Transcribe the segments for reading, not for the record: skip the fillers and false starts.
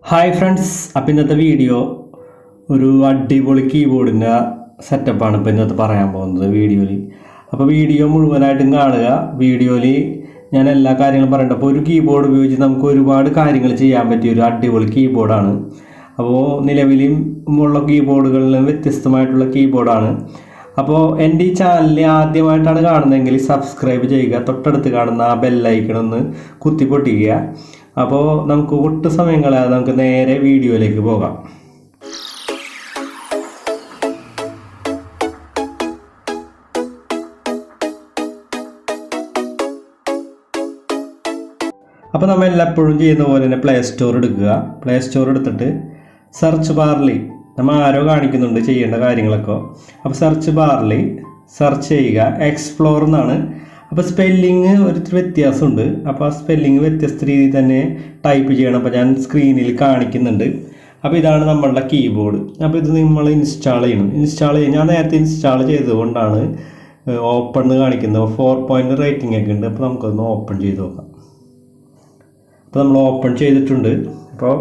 Hi friends, അപ്പോൾ ഇന്നത്തെ video ഒരു അടിപൊളി കീബോർഡിൻ്റെ സെറ്റപ്പാണ് ഇപ്പോൾ ഇന്നത്തെ പറയാൻ പോകുന്നത് വീഡിയോയിൽ. അപ്പോൾ വീഡിയോ മുഴുവനായിട്ടും കാണുക. വീഡിയോയിൽ ഞാൻ എല്ലാ കാര്യങ്ങളും പറയണ്ട. അപ്പോൾ ഒരു കീബോർഡ് ഉപയോഗിച്ച് നമുക്ക് ഒരുപാട് കാര്യങ്ങൾ ചെയ്യാൻ പറ്റിയ ഒരു അടിപൊളി കീബോർഡാണ്. അപ്പോൾ നിലവിലും ഉള്ള കീബോർഡുകളിൽ നിന്ന് വ്യത്യസ്തമായിട്ടുള്ള കീബോർഡാണ്. അപ്പോൾ എൻ്റെ ഈ ചാനൽ ആദ്യമായിട്ടാണ് കാണുന്നതെങ്കിൽ സബ്സ്ക്രൈബ് ചെയ്യുക, തൊട്ടടുത്ത് കാണുന്ന ആ ബെല്ലൈക്കൺ ഒന്ന് കുത്തി പൊട്ടിക്കുക. അപ്പോൾ നമുക്ക് ഒട്ടും സമയം കളയാതെ നമുക്ക് നേരെ വീഡിയോയിലേക്ക് പോകാം. അപ്പോൾ നമ്മൾ എല്ലായ്പ്പോഴും ചെയ്യുന്ന പോലെ തന്നെ പ്ലേ സ്റ്റോർ എടുക്കുക. പ്ലേ സ്റ്റോർ എടുത്തിട്ട് സെർച്ച് ബാറിൽ നമ്മൾ ആരോ കാണിക്കുന്നുണ്ട് ചെയ്യേണ്ട കാര്യങ്ങളൊക്കെ. അപ്പോൾ സെർച്ച് ബാറിൽ സെർച്ച് ചെയ്യുക എക്സ്പ്ലോർ എന്നാണ്. അപ്പോൾ സ്പെല്ലിങ് ഒരു വ്യത്യാസമുണ്ട്. അപ്പോൾ ആ സ്പെല്ലിങ് വ്യത്യസ്ത രീതിയിൽ തന്നെ ടൈപ്പ് ചെയ്യണം. അപ്പോൾ ഞാൻ സ്ക്രീനിൽ കാണിക്കുന്നുണ്ട്. അപ്പോൾ ഇതാണ് നമ്മളുടെ കീബോർഡ്. അപ്പോൾ ഇത് നമ്മൾ ഇൻസ്റ്റാൾ ചെയ്യണം. ഞാൻ നേരത്തെ ഇൻസ്റ്റാൾ ചെയ്തുകൊണ്ടാണ് ഓപ്പൺ എന്ന് കാണിക്കുന്നത്. 4 റേറ്റിംഗ് ഒക്കെ ഉണ്ട്. അപ്പോൾ നമുക്കൊന്ന് ഓപ്പൺ ചെയ്ത് നോക്കാം. അപ്പോൾ നമ്മൾ ഓപ്പൺ ചെയ്തിട്ടുണ്ട്. അപ്പോൾ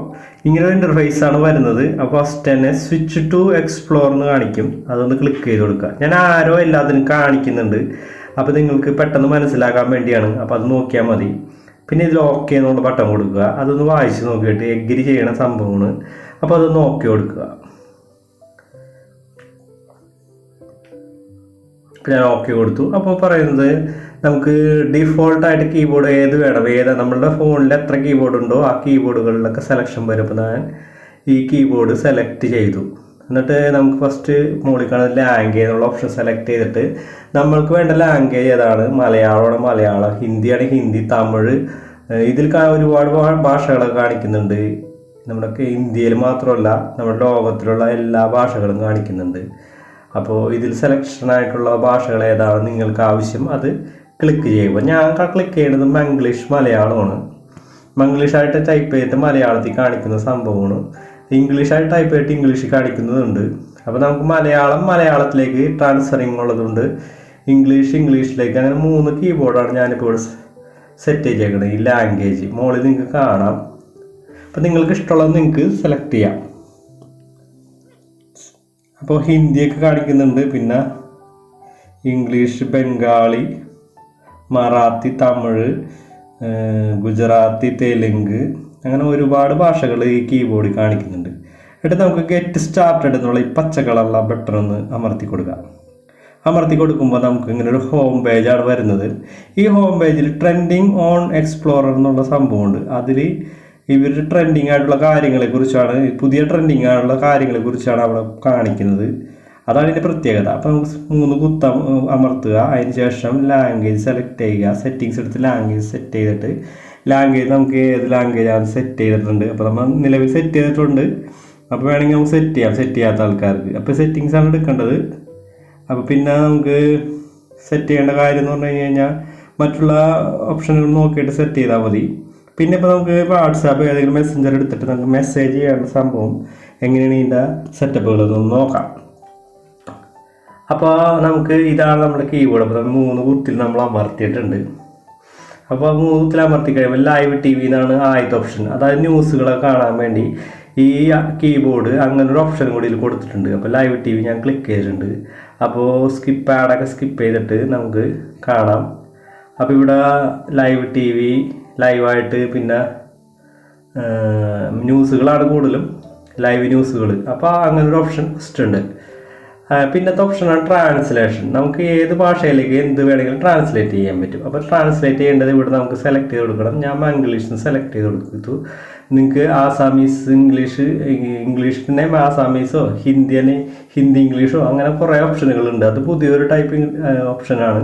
ഇങ്ങനെ ഒരു ഇൻ്റർഫേസാണ് വരുന്നത്. അപ്പോൾ ഫസ്റ്റ് തന്നെ സ്വിച്ച് ടു എക്സ്പ്ലോർ എന്ന് കാണിക്കും. അതൊന്ന് ക്ലിക്ക് ചെയ്ത് കൊടുക്കുക. ഞാൻ ആരോ എല്ലാത്തിനും കാണിക്കുന്നുണ്ട്. അപ്പോൾ നിങ്ങൾക്ക് പെട്ടെന്ന് മനസ്സിലാക്കാൻ വേണ്ടിയാണ്. അപ്പോൾ അത് നോക്കിയാൽ മതി. പിന്നെ ഇതിൽ ഓക്കെ എന്നുള്ള ബട്ടൺ കൊടുക്കുക. അതൊന്ന് വായിച്ച് നോക്കിയിട്ട് എഗ്രി ചെയ്യണ സംഭവമാണ്. അപ്പോൾ അതൊന്ന് ഓക്കെ കൊടുക്കുക. ഞാൻ ഓക്കെ കൊടുത്തു. അപ്പോൾ പറയുന്നത് നമുക്ക് ഡിഫോൾട്ടായിട്ട് കീബോർഡ് ഏത് വേണം, നമ്മളുടെ ഫോണിൽ എത്ര കീബോർഡ് ഉണ്ടോ ആ കീബോർഡുകളിലൊക്കെ സെലക്ഷൻ വരും. അപ്പോൾ ഞാൻ ഈ കീബോർഡ് സെലക്ട് ചെയ്തു. എന്നിട്ട് നമുക്ക് ഫസ്റ്റ് മുകളിൽ കാണുന്ന ലാംഗ്വേജ് എന്നുള്ള ഓപ്ഷൻ സെലക്ട് ചെയ്തിട്ട് നമ്മൾക്ക് വേണ്ട ലാംഗ്വേജ് ഏതാണ്, മലയാളമാണ് മലയാളം, ഹിന്ദിയാണ് ഹിന്ദി, തമിഴ്, ഇതിൽ ഒരുപാട് ഭാഷകളൊക്കെ കാണിക്കുന്നുണ്ട്. നമ്മുടെ ഇന്ത്യയിൽ മാത്രമല്ല നമ്മുടെ ലോകത്തിലുള്ള എല്ലാ ഭാഷകളും കാണിക്കുന്നുണ്ട്. അപ്പോൾ ഇതിൽ സെലക്ഷനായിട്ടുള്ള ഭാഷകൾ ഏതാണ് നിങ്ങൾക്ക് ആവശ്യം അത് ക്ലിക്ക് ചെയ്യുമ്പോൾ ഞാൻ ക്ലിക്ക് ചെയ്യുന്നത് മംഗ്ലീഷ് മലയാളമാണ്. മംഗ്ലീഷായിട്ട് ടൈപ്പ് ചെയ്തിട്ട് മലയാളത്തിൽ കാണിക്കുന്ന സംഭവമാണ്. ഇംഗ്ലീഷായിട്ട് ടൈപ്പ് ചെയ്തിട്ട് ഇംഗ്ലീഷിൽ കാണിക്കുന്നതുണ്ട്. അപ്പോൾ നമുക്ക് മലയാളത്തിലേക്ക് ട്രാൻസ്ഫറിങ് ഉള്ളതുണ്ട്, ഇംഗ്ലീഷിലേക്ക്, അങ്ങനെ 3 കീബോർഡാണ് ഞാനിപ്പോൾ സെറ്റ് ചെയ്തേക്കുന്നത്. ഈ ലാംഗ്വേജ് മുകളിൽ നിങ്ങൾക്ക് കാണാം. അപ്പോൾ നിങ്ങൾക്ക് ഇഷ്ടമുള്ളത് നിങ്ങൾക്ക് സെലക്ട് ചെയ്യാം. അപ്പോൾ ഹിന്ദിയൊക്കെ കാണിക്കുന്നുണ്ട്, പിന്നെ ഇംഗ്ലീഷ്, ബംഗാളി, മറാത്തി, തമിഴ്, ഗുജറാത്തി, തെലുങ്ക്, അങ്ങനെ ഒരുപാട് ഭാഷകൾ ഈ കീബോർഡിൽ കാണിക്കുന്നുണ്ട്. എന്നിട്ട് നമുക്ക് ഗെറ്റ് സ്റ്റാർട്ടഡ് എന്നുള്ള ഈ പച്ച കളറുള്ള ബട്ടൺ ഒന്ന് അമർത്തി കൊടുക്കുക. അമർത്തി കൊടുക്കുമ്പോൾ നമുക്ക് ഇങ്ങനെ ഒരു ഹോം പേജാണ് വരുന്നത്. ഈ ഹോം പേജിൽ ട്രെൻഡിങ് ഓൺ എക്സ്പ്ലോറർ എന്നുള്ള സംഭവമുണ്ട്. അതിൽ ഇവർ ട്രെൻഡിങ് ആയിട്ടുള്ള കാര്യങ്ങളെക്കുറിച്ചാണ്, പുതിയ ട്രെൻഡിങ് ആയിട്ടുള്ള കാര്യങ്ങളെക്കുറിച്ചാണ് അവിടെ കാണിക്കുന്നത്. അതാണ് ഇതിൻ്റെ പ്രത്യേകത. അപ്പോൾ നമുക്ക് 3 കുത്തം അമർത്തുക. അതിന് ശേഷം ലാംഗ്വേജ് സെലക്ട് ചെയ്യുക. സെറ്റിങ്സ് എടുത്ത് ലാംഗ്വേജ് സെറ്റ് ചെയ്തിട്ട് ലാംഗ്വേജ് നമുക്ക് ഏത് ലാംഗ്വേജാണ് സെറ്റ് ചെയ്തിട്ടുണ്ട്. അപ്പോൾ നമ്മൾ നിലവിൽ സെറ്റ് ചെയ്തിട്ടുണ്ട്. അപ്പോൾ വേണമെങ്കിൽ നമുക്ക് സെറ്റ് ചെയ്യാത്ത ആൾക്കാർക്ക്. അപ്പോൾ സെറ്റിങ്സാണ് എടുക്കേണ്ടത്. അപ്പോൾ പിന്നെ നമുക്ക് സെറ്റ് ചെയ്യേണ്ട കാര്യം എന്ന് പറഞ്ഞു കഴിഞ്ഞാൽ മറ്റുള്ള ഓപ്ഷനുകൾ നോക്കിയിട്ട് സെറ്റ് ചെയ്താൽ മതി. പിന്നെ ഇപ്പോൾ നമുക്ക് വാട്സാപ്പ് ഏതെങ്കിലും മെസ്സഞ്ചർ എടുത്തിട്ട് നമുക്ക് മെസ്സേജ് ചെയ്യേണ്ട സംഭവം എങ്ങനെയാണ് ഇതിൻ്റെ സെറ്റപ്പുകളൊന്ന് നോക്കാം. അപ്പോൾ നമുക്ക് ഇതാണ് നമ്മുടെ കീബോർഡ്. അപ്പോൾ 3 കുത്തിൽ നമ്മൾ അമർത്തിയിട്ടുണ്ട്. അപ്പോൾ 3 കുത്തിൽ അമർത്തി കഴിയുമ്പോൾ ലൈവ് ടി വി എന്നാണ് ആദ്യത്തെ ഓപ്ഷൻ. അതായത് ന്യൂസുകളൊക്കെ കാണാൻ വേണ്ടി ഈ കീബോർഡ് അങ്ങനെ ഒരു ഓപ്ഷൻ കൂടി ഇതിൽ കൊടുത്തിട്ടുണ്ട്. അപ്പോൾ ലൈവ് ടി വി ഞാൻ ക്ലിക്ക് ചെയ്തിട്ടുണ്ട്. അപ്പോൾ ആഡൊക്കെ സ്കിപ്പ് ചെയ്തിട്ട് നമുക്ക് കാണാം. അപ്പോൾ ഇവിടെ ലൈവ് ടി വി ലൈവായിട്ട്, പിന്നെ ന്യൂസുകളാണ് കൂടുതലും, ലൈവ് ന്യൂസുകൾ. അപ്പോൾ അങ്ങനെ ഒരു ഓപ്ഷൻ ഫസ്റ്റ് ഉണ്ട്. പിന്നത്തെ ഓപ്ഷനാണ് ട്രാൻസ്ലേഷൻ. നമുക്ക് ഏത് ഭാഷയിലേക്ക് എന്ത് വേണമെങ്കിലും ട്രാൻസ്ലേറ്റ് ചെയ്യാൻ പറ്റും. അപ്പോൾ ട്രാൻസ്ലേറ്റ് ചെയ്യേണ്ടത് ഇവിടെ നമുക്ക് സെലക്ട് ചെയ്ത് കൊടുക്കണം. ഞാൻ ഇംഗ്ലീഷിന് സെലക്ട് ചെയ്ത് കൊടുത്തു. നിങ്ങൾക്ക് ആസാമീസ് ഇംഗ്ലീഷ് പിന്നെ ആസാമീസോ ഹിന്ദി ഇംഗ്ലീഷോ അങ്ങനെ കുറേ ഓപ്ഷനുകളുണ്ട്. അത് പുതിയൊരു ടൈപ്പിംഗ് ഓപ്ഷനാണ്.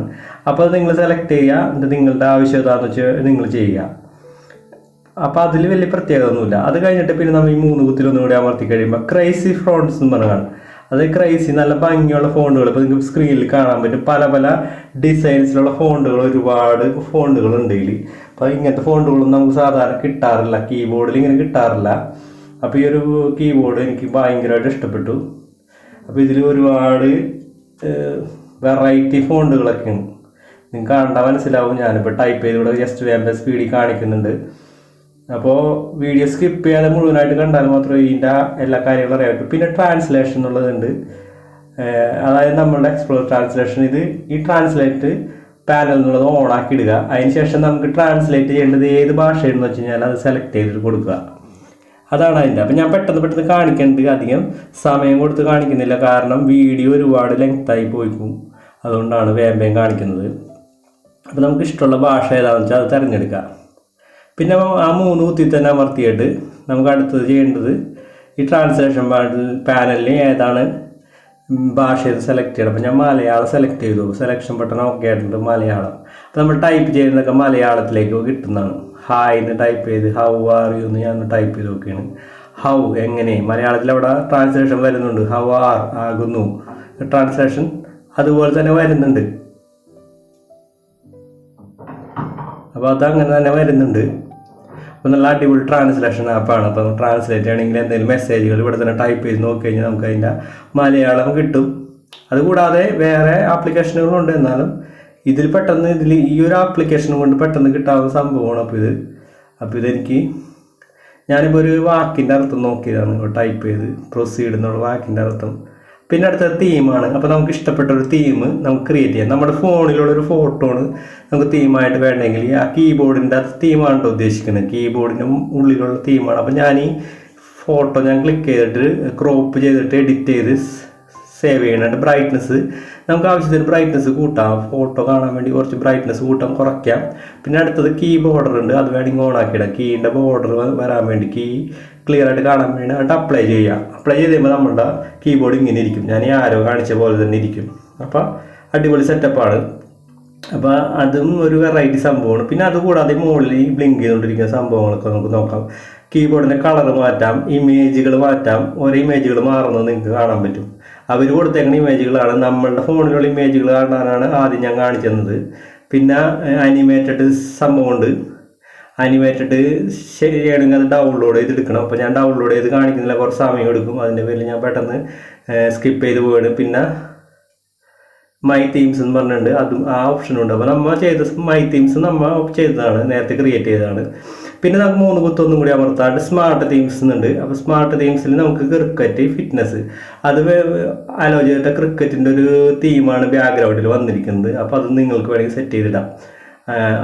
അപ്പോൾ അത് നിങ്ങൾ സെലക്ട് ചെയ്യുക. എന്നിട്ട് നിങ്ങളുടെ ആവശ്യം ഏതാണെന്ന് വെച്ചാൽ നിങ്ങൾ ചെയ്യുക. അപ്പോൾ അതിൽ വലിയ പ്രത്യേകത ഒന്നുമില്ല. അത് കഴിഞ്ഞിട്ട് പിന്നെ നമ്മൾ ഈ 3 കുത്തിലൊന്നും കൂടി അമർത്തി കഴിയുമ്പോൾ ക്രൈസി ഫോൺസ് എന്ന് പറഞ്ഞാണ്. അത് ക്രൈസി നല്ല ഭംഗിയുള്ള ഫോണ്ടുകൾ. ഇപ്പോൾ നിങ്ങൾക്ക് സ്ക്രീനിൽ കാണാൻ പറ്റും. പല ഡിസൈൻസിലുള്ള ഒരുപാട് ഫോണ്ടുകളുണ്ട് ഇതിൽ. അപ്പോൾ ഇങ്ങനത്തെ ഫോണ്ടുകളൊന്നും നമുക്ക് സാധാരണ കിട്ടാറില്ല, കീബോർഡിൽ ഇങ്ങനെ കിട്ടാറില്ല. അപ്പോൾ ഈ ഒരു കീബോർഡ് എനിക്ക് ഭയങ്കരമായിട്ട് ഇഷ്ടപ്പെട്ടു. അപ്പോൾ ഇതിൽ ഒരുപാട് വെറൈറ്റി ഫോണ്ടുകളൊക്കെയാണ്. നിങ്ങൾക്ക് കണ്ടാൽ മനസ്സിലാവും. ഞാനിപ്പോൾ ടൈപ്പ് ചെയ്ത് ഇവിടെ ജസ്റ്റ് വേണ്ട സ്പീഡിൽ കാണിക്കുന്നുണ്ട്. അപ്പോൾ വീഡിയോ സ്കിപ്പ് ചെയ്യാതെ മുഴുവനായിട്ട് കണ്ടാൽ മാത്രമേ ഇതിൻ്റെ എല്ലാ കാര്യങ്ങളും അറിയാൻ പറ്റും. പിന്നെ ട്രാൻസ്ലേഷൻ എന്നുള്ളതുണ്ട്. അതായത് നമ്മളുടെ എക്സ്പ്ലോർ ട്രാൻസ്ലേഷൻ, ഇത് ഈ ട്രാൻസ്ലേറ്റ് പാനൽ എന്നുള്ളത് ഓണാക്കി ഇടുക. അതിനുശേഷം നമുക്ക് ട്രാൻസ്ലേറ്റ് ചെയ്യേണ്ടത് ഏത് ഭാഷയെന്ന് വെച്ച് കഴിഞ്ഞാൽ അത് സെലക്ട് ചെയ്തിട്ട് കൊടുക്കുക. അതാണ് അതിൻ്റെ. അപ്പം ഞാൻ പെട്ടെന്ന് കാണിക്കേണ്ടത്, അധികം സമയം കൊടുത്ത് കാണിക്കുന്നില്ല, കാരണം വീഡിയോ ഒരുപാട് ലെങ്തായി പോയിക്കും. അതുകൊണ്ടാണ് വേഗം കാണിക്കുന്നത്. അപ്പോൾ നമുക്ക് ഇഷ്ടമുള്ള ഭാഷ ഏതാണെന്ന് വെച്ചാൽ അത് തിരഞ്ഞെടുക്കുക. പിന്നെ ആ 3 കുത്തി തന്നെ അമർത്തിയിട്ട് നമുക്ക് അടുത്തത് ചെയ്യേണ്ടത് ഈ ട്രാൻസ്ലേഷൻ പാനലിൽ ഏതാണ് ഭാഷയിൽ സെലക്ട് ചെയ്യണം. അപ്പോൾ ഞാൻ മലയാളം സെലക്ട് ചെയ്തു. സെലക്ഷൻ ബട്ടൺ ഓക്കെ ആയിട്ടുണ്ട്, മലയാളം. അപ്പോൾ നമ്മൾ ടൈപ്പ് ചെയ്യുന്നതൊക്കെ മലയാളത്തിലേക്ക് കിട്ടുന്നതാണ്. ഹായ് എന്ന് ടൈപ്പ് ചെയ്ത് ഹൗ ആർ യു എന്ന് ഞാൻ ടൈപ്പ് ചെയ്ത് നോക്കുകയാണ്. ഹൗ എങ്ങനെ, മലയാളത്തിൽ അവിടെ ട്രാൻസ്ലേഷൻ വരുന്നുണ്ട്. ഹൗ ആർ ആകുന്നു ട്രാൻസ്ലേഷൻ അതുപോലെ തന്നെ വരുന്നുണ്ട്. അപ്പോൾ അതങ്ങനെ തന്നെ വരുന്നുണ്ട്. അപ്പോൾ നല്ല അടിപൊളി ട്രാൻസ്ലേഷൻ ആപ്പാണ്. അപ്പം ട്രാൻസ്ലേറ്റ് ചെയ്യണമെങ്കിൽ എന്തെങ്കിലും മെസ്സേജുകൾ ഇവിടെ തന്നെ ടൈപ്പ് ചെയ്ത് നോക്കി കഴിഞ്ഞാൽ നമുക്ക് അതിൻ്റെ മലയാളം കിട്ടും. അതുകൂടാതെ വേറെ ആപ്ലിക്കേഷനുകളുണ്ട്, എന്നാലും ഇതിൽ ഈ ഒരു ആപ്ലിക്കേഷൻ കൊണ്ട് പെട്ടെന്ന് കിട്ടാവുന്ന സംഭവമാണ്. അപ്പോൾ ഇതെനിക്ക് ഞാനിപ്പോൾ ഒരു വാക്കിൻ്റെ അർത്ഥം നോക്കിയതാണ്, ടൈപ്പ് ചെയ്ത് പ്രൊസീഡ് എന്നുള്ള വാക്കിൻ്റെ അർത്ഥം. പിന്നെ അടുത്തത് തീമാണ്. അപ്പോൾ നമുക്ക് ഇഷ്ടപ്പെട്ട ഒരു തീം നമുക്ക് ക്രിയേറ്റ് ചെയ്യാം. നമ്മുടെ ഫോണിലുള്ളൊരു ഫോട്ടോ ആണ് നമുക്ക് തീമായിട്ട് വേണമെങ്കിൽ ആ കീബോർഡിൻ്റെ തീമാണ് കേട്ടോ ഉദ്ദേശിക്കുന്നത്. കീബോർഡിൻ്റെ ഉള്ളിലുള്ള തീമാണ്. അപ്പോൾ ഞാൻ ഈ ഫോട്ടോ ക്ലിക്ക് ചെയ്തിട്ട് ക്രോപ്പ് ചെയ്തിട്ട് എഡിറ്റ് ചെയ്ത് സേവ് ചെയ്യണം. ബ്രൈറ്റ്നസ് നമുക്ക് ആവശ്യത്തിന് ബ്രൈറ്റ്നസ് കൂട്ടാം. ഫോട്ടോ കാണാൻ വേണ്ടി കുറച്ച് ബ്രൈറ്റ്നസ് കൂട്ടാം, കുറയ്ക്കാം. പിന്നെ അടുത്തത് കീ ബോർഡർ ഉണ്ട്, അത് വേണമെങ്കിൽ ഓൺ ആക്കിയിടാം. കീൻ്റെ ബോർഡർ വരാൻ വേണ്ടി, കീ ക്ലിയർ ആയിട്ട് കാണാൻ വേണ്ടി എന്നിട്ട് അപ്ലൈ ചെയ്യാം. അപ്ലൈ ചെയ്ത് കഴിയുമ്പോൾ നമ്മുടെ കീബോർഡ് ഇങ്ങനെ ഇരിക്കും, ഞാൻ ഈ ആരോ കാണിച്ച പോലെ തന്നെ ഇരിക്കും. അപ്പോൾ അടിപൊളി സെറ്റപ്പാണ്. അപ്പോൾ അതും ഒരു വെറൈറ്റി സംഭവമാണ്. പിന്നെ അതുകൂടാതെ മുകളിൽ ഈ ബ്ലിങ്ക് ചെയ്തുകൊണ്ടിരിക്കുന്ന സംഭവങ്ങളൊക്കെ നമുക്ക് നോക്കാം. കീബോർഡിൻ്റെ കളർ മാറ്റാം, ഇമേജുകൾ മാറ്റാം. ഓരോ ഇമേജുകൾ മാറുന്നത് നിങ്ങൾക്ക് കാണാൻ പറ്റും. അവർ കൊടുത്തേക്കുന്ന ഇമേജുകളാണ്. നമ്മളുടെ ഫോണിലുള്ള ഇമേജുകൾ കാണാനാണ് ആദ്യം ഞാൻ കാണിച്ചത്. പിന്നെ അനിമേറ്റഡ് സംഭവമുണ്ട്. അനിമേറ്റഡ് ശരിയാണെങ്കിൽ അത് ഡൗൺലോഡ് ചെയ്തെടുക്കണം. അപ്പോൾ ഞാൻ ഡൗൺലോഡ് ചെയ്ത് കാണിക്കുന്നില്ല, കുറച്ച് സമയം എടുക്കും. അതിൻ്റെ പേരിൽ ഞാൻ പെട്ടെന്ന് സ്കിപ്പ് ചെയ്ത് പോവുകയാണ്. പിന്നെ മൈ തീംസ് എന്ന് പറഞ്ഞിട്ടുണ്ട്, അതും ആ ഓപ്ഷനുണ്ട്. അപ്പോൾ നമ്മൾ ചെയ്ത മൈ തീംസ് നമ്മൾ ചെയ്തതാണ്, നേരത്തെ ക്രിയേറ്റ് ചെയ്തതാണ്. പിന്നെ നമുക്ക് 3 കുത്തൊന്നും കൂടി അമർത്താണ്ട് സ്മാർട്ട് തീംസ് എന്നുണ്ട്. അപ്പോൾ സ്മാർട്ട് തീംസിൽ നമുക്ക് ക്രിക്കറ്റ്, ഫിറ്റ്നസ് അത് അലോ ചെയ്തിട്ട് ക്രിക്കറ്റിൻ്റെ ഒരു തീമാണ് ബാക്ക്ഗ്രൗണ്ടിൽ വന്നിരിക്കുന്നത്. അപ്പോൾ അത് നിങ്ങൾക്ക് വേണമെങ്കിൽ സെറ്റ് ചെയ്തിടാം.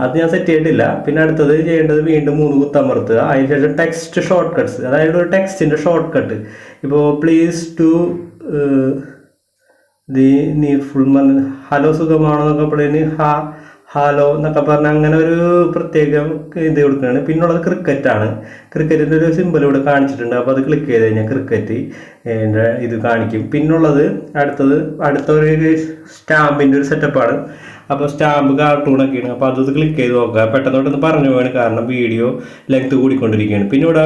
അത് ഞാൻ സെറ്റ് ചെയ്തിട്ടില്ല. പിന്നെ അടുത്തത് ചെയ്യേണ്ടത് വീണ്ടും 3 കുത്തമർത്തുക. അതിനുശേഷം ടെക്സ്റ്റ് ഷോർട്ട് കട്ട്സ്, അതായത് ഒരു ടെക്സ്റ്റിൻ്റെ ഷോർട്ട് കട്ട്. ഇപ്പോൾ please do the needful hello സുഖമാണോ എന്നൊക്കെ പറയുന്നത് ഹലോ എന്നൊക്കെ പറഞ്ഞാൽ അങ്ങനെ ഒരു പ്രത്യേകം ഇത് കൊടുക്കുകയാണ്. പിന്നുള്ളത് ക്രിക്കറ്റാണ്. ക്രിക്കറ്റിൻ്റെ ഒരു സിമ്പിൾ ഇവിടെ കാണിച്ചിട്ടുണ്ട്. അപ്പോൾ അത് ക്ലിക്ക് ചെയ്ത് കഴിഞ്ഞാൽ ക്രിക്കറ്റ് ഇത് കാണിക്കും. പിന്നുള്ളത് അടുത്ത ഒരു സ്റ്റാമ്പിൻ്റെ ഒരു സെറ്റപ്പാണ്. അപ്പോൾ സ്റ്റാമ്പ് കാർട്ടൂണൊക്കെയാണ്. അപ്പോൾ അത് ക്ലിക്ക് ചെയ്ത് നോക്കുക. പെട്ടെന്നോട്ടൊന്ന് പറഞ്ഞു പോവാണ്, കാരണം വീഡിയോ ലെങ്ത് കൂടിക്കൊണ്ടിരിക്കുകയാണ്. പിന്നെ ഇവിടെ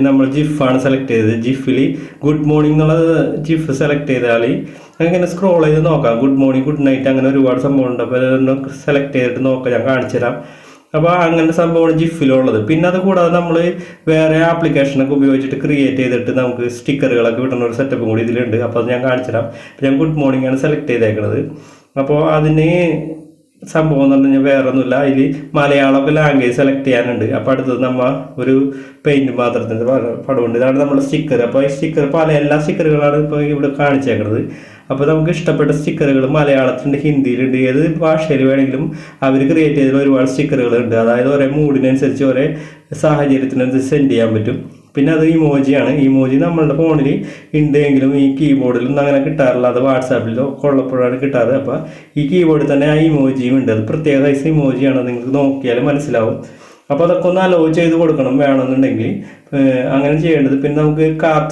നമ്മൾ ജിഫാണ് സെലക്ട് ചെയ്തത്. ജിഫിൽ ഗുഡ് മോർണിംഗ് എന്നുള്ളത് ജിഫ് സെലക്ട് ചെയ്താൽ അങ്ങനെ സ്ക്രോൾ ചെയ്ത് നോക്കാം. ഗുഡ് മോർണിംഗ്, ഗുഡ് നൈറ്റ്, അങ്ങനെ ഒരുപാട് സംഭവമുണ്ട്. അപ്പോൾ അതൊന്ന് സെലക്ട് ചെയ്തിട്ട് നോക്കാം, ഞാൻ കാണിച്ചു തരാം. അപ്പോൾ അങ്ങനത്തെ സംഭവമാണ് ജിഫിലുള്ളത്. പിന്നെ അത് കൂടാതെ നമ്മൾ വേറെ ആപ്ലിക്കേഷനൊക്കെ ഉപയോഗിച്ചിട്ട് ക്രിയേറ്റ് ചെയ്തിട്ട് നമുക്ക് സ്റ്റിക്കറുകളൊക്കെ കിട്ടുന്ന ഒരു സെറ്റപ്പും കൂടി ഇതിലുണ്ട്. അപ്പോൾ അത് ഞാൻ കാണിച്ചു തരാം. ഞാൻ ഗുഡ് മോർണിംഗ് ആണ് സെലക്ട് ചെയ്തേക്കുന്നത്. അപ്പോൾ അതിന് സംഭവം എന്ന് പറഞ്ഞു കഴിഞ്ഞാൽ വേറെ ഒന്നുമില്ല, അതിൽ മലയാളമൊക്കെ ലാംഗ്വേജ് സെലക്ട് ചെയ്യാനുണ്ട്. അപ്പോൾ അടുത്തത് നമ്മൾ ഒരു പെയിൻറ് പാത്രത്തിൻ്റെ പടമുണ്ട്. ഇതാണ് നമ്മുടെ സ്റ്റിക്കർ. അപ്പോൾ ഈ സ്റ്റിക്കർ എല്ലാ സ്റ്റിക്കറുകളാണ് ഇപ്പോൾ ഇവിടെ കാണിച്ചേക്കുന്നത്. അപ്പോൾ നമുക്ക് ഇഷ്ടപ്പെട്ട സ്റ്റിക്കറുകൾ മലയാളത്തിൻ്റെ, ഹിന്ദിയിലുണ്ട്, ഏത് ഭാഷയിൽ വേണമെങ്കിലും അവർ ക്രിയേറ്റ് ചെയ്തിട്ടുള്ള ഒരുപാട് സ്റ്റിക്കറുകളുണ്ട്. അതായത് ഓരോ മൂഡിനനുസരിച്ച് ഓരോ സാഹചര്യത്തിനനുസരിച്ച് സെൻഡ് ചെയ്യാൻ പറ്റും. പിന്നെ അത് ഇമോജിയാണ്. ഇമോജി നമ്മളുടെ ഫോണിൽ ഉണ്ടെങ്കിലും ഈ കീബോർഡിലൊന്നും അങ്ങനെ കിട്ടാറില്ല, അത് വാട്സാപ്പിലോ ഉള്ളപ്പോഴാണ് കിട്ടാറ്. അപ്പോൾ ഈ കീബോർഡിൽ തന്നെ ആ ഇമോജിയും ഉണ്ട്. അത് പ്രത്യേക സൈസ് ഇമോജിയാണ്, നിങ്ങൾക്ക് നോക്കിയാൽ മനസ്സിലാവും. അപ്പോൾ അതൊക്കെ ഒന്ന് അലോ ചെയ്ത് കൊടുക്കണം വേണമെന്നുണ്ടെങ്കിൽ, അങ്ങനെ ചെയ്യേണ്ടത്. പിന്നെ നമുക്ക്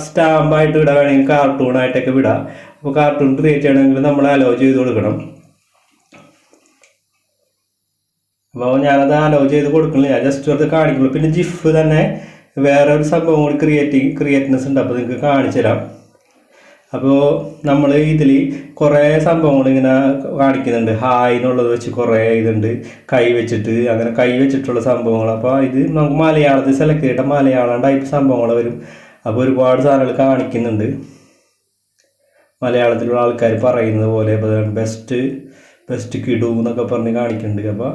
സ്റ്റാമ്പായിട്ട് വിടാൻ വേണമെങ്കിൽ കാർട്ടൂണായിട്ടൊക്കെ വിടാം. അപ്പോൾ കാർട്ടൂൺ ക്രിയേറ്റ് ചെയ്യണമെങ്കിൽ നമ്മൾ അലോ ചെയ്ത് കൊടുക്കണം. അപ്പോൾ ഞാനത് അലോ ചെയ്ത് കൊടുക്കണില്ല, ജസ്റ്റ് അത് കാണിക്കുള്ളൂ. പിന്നെ ജിഫ് തന്നെ വേറെ ഒരു സംഭവം കൂടി ക്രിയേറ്റ്നെസ് ഉണ്ട്. അപ്പോൾ നിങ്ങൾക്ക് കാണിച്ചു തരാം. അപ്പോൾ നമ്മൾ ഇതിൽ കുറേ സംഭവങ്ങൾ ഇങ്ങനെ കാണിക്കുന്നുണ്ട്. ഹായ് എന്നുള്ളത് വെച്ച് കുറേ ഇതുണ്ട്, കൈ വെച്ചിട്ട്, അങ്ങനെ കൈ വെച്ചിട്ടുള്ള സംഭവങ്ങൾ. അപ്പോൾ ഇത് നമുക്ക് മലയാളത്തിൽ സെലക്ട് ചെയ്തിട്ട് മലയാളം ടൈപ്പ് സംഭവങ്ങൾ വരും. അപ്പോൾ ഒരുപാട് സാധനങ്ങൾ കാണിക്കുന്നുണ്ട് മലയാളത്തിലുള്ള ആൾക്കാർ പറയുന്നത് പോലെ. അപ്പോൾ ബെസ്റ്റ് ബെസ്റ്റ് കിടു എന്നൊക്കെ പറഞ്ഞ് കാണിക്കുന്നുണ്ട്. അപ്പോൾ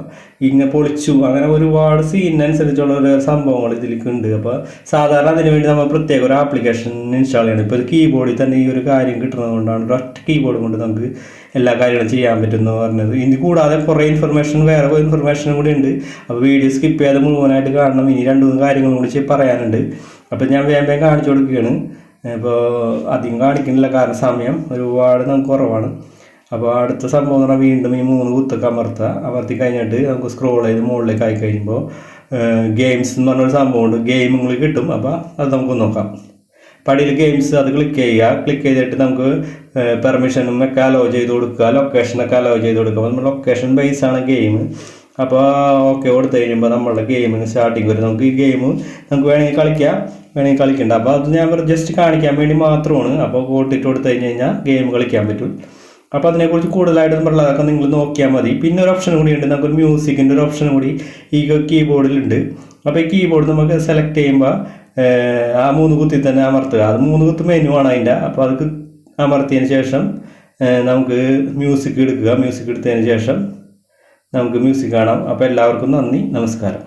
ഇങ്ങനെ പൊളിച്ചു അങ്ങനെ ഒരുപാട് സീനിനനുസരിച്ചുള്ള ഒരു സംഭവങ്ങൾ ഇതിലേക്ക് ഉണ്ട്. അപ്പോൾ സാധാരണ അതിന് വേണ്ടി നമ്മൾ പ്രത്യേക ഒരു ആപ്ലിക്കേഷൻ ഇൻസ്റ്റാൾ ചെയ്യണം. ഇപ്പോൾ ഒരു കീബോർഡിൽ തന്നെ ഈ ഒരു കാര്യം കിട്ടുന്നത് കൊണ്ടാണ് ഒരൊറ്റ കീബോർഡ് കൊണ്ട് നമുക്ക് എല്ലാ കാര്യങ്ങളും ചെയ്യാൻ പറ്റുമെന്ന് പറഞ്ഞത്. ഇനി കൂടാതെ കുറേ ഇൻഫർമേഷൻ വേറെ ഇൻഫർമേഷനും കൂടി ഉണ്ട്. അപ്പോൾ വീഡിയോ സ്കിപ്പ് ചെയ്യാതെ മുഴുവനായിട്ട് കാണണം. ഇനി 2-3 കാര്യങ്ങളും കൂടി പറയാനുണ്ട്. അപ്പോൾ ഞാൻ വേഗം കാണിച്ചു കൊടുക്കുകയാണ്. ഇപ്പോൾ അധികം കാണിക്കുന്നില്ല, കാരണം സമയം ഒരുപാട് നമുക്ക് കുറവാണ്. അപ്പോൾ അടുത്ത സംഭവം എന്ന് പറഞ്ഞാൽ വീണ്ടും ഈ 3 കുത്തൊക്കെ അമർത്തി കഴിഞ്ഞിട്ട് നമുക്ക് സ്ക്രോൾ ചെയ്ത് മുകളിലേക്ക് ആയി കഴിയുമ്പോൾ ഗെയിംസ് എന്ന് പറഞ്ഞൊരു സംഭവമുണ്ട്. ഗെയിമുകൾ കിട്ടും. അപ്പോൾ അത് നമുക്ക് നോക്കാം. പടിയിൽ ഗെയിംസ് അത് ക്ലിക്ക് ചെയ്തിട്ട് നമുക്ക് പെർമിഷനും ഒക്കെ അലോ ചെയ്ത് കൊടുക്കുക, ലൊക്കേഷനൊക്കെ അലോ ചെയ്ത് കൊടുക്കുക. നമ്മൾ ലൊക്കേഷൻ ബേസാണ് ഗെയിം. അപ്പോൾ ഓക്കെ കൊടുത്തു കഴിയുമ്പോൾ നമ്മളുടെ ഗെയിമിന് സ്റ്റാർട്ടിങ് വരും. നമുക്ക് ഈ ഗെയിം നമുക്ക് വേണമെങ്കിൽ കളിക്കണ്ട. അപ്പോൾ അത് ഞാൻ ജസ്റ്റ് കാണിക്കാൻ വേണ്ടി മാത്രമാണ്. അപ്പോൾ കൂട്ടിട്ട് കൊടുത്തു കഴിഞ്ഞാൽ ഗെയിം കളിക്കാൻ പറ്റും. അപ്പോൾ അതിനെക്കുറിച്ച് കൂടുതലായിട്ട് പറഞ്ഞാൽ അതൊക്കെ നിങ്ങൾ നോക്കിയാൽ മതി. പിന്നെ ഒരു ഓപ്ഷൻ കൂടി ഉണ്ട്, നമുക്കൊരു മ്യൂസിക്കിൻ്റെ ഒരു ഓപ്ഷൻ കൂടി ഈ കീബോർഡിലുണ്ട്. അപ്പോൾ ഈ കീബോർഡ് നമുക്ക് സെലക്ട് ചെയ്യുമ്പോൾ ആ 3 കുത്തി തന്നെ അമർത്തുക. അത് 3 കുത്ത് മെനു ആണ് അതിൻ്റെ. അപ്പോൾ അത് അമർത്തിയതിന് ശേഷം നമുക്ക് മ്യൂസിക് എടുക്കുക. മ്യൂസിക് എടുത്തതിന് ശേഷം നമുക്ക് മ്യൂസിക് കാണാം. അപ്പോൾ എല്ലാവർക്കും നന്ദി, നമസ്കാരം.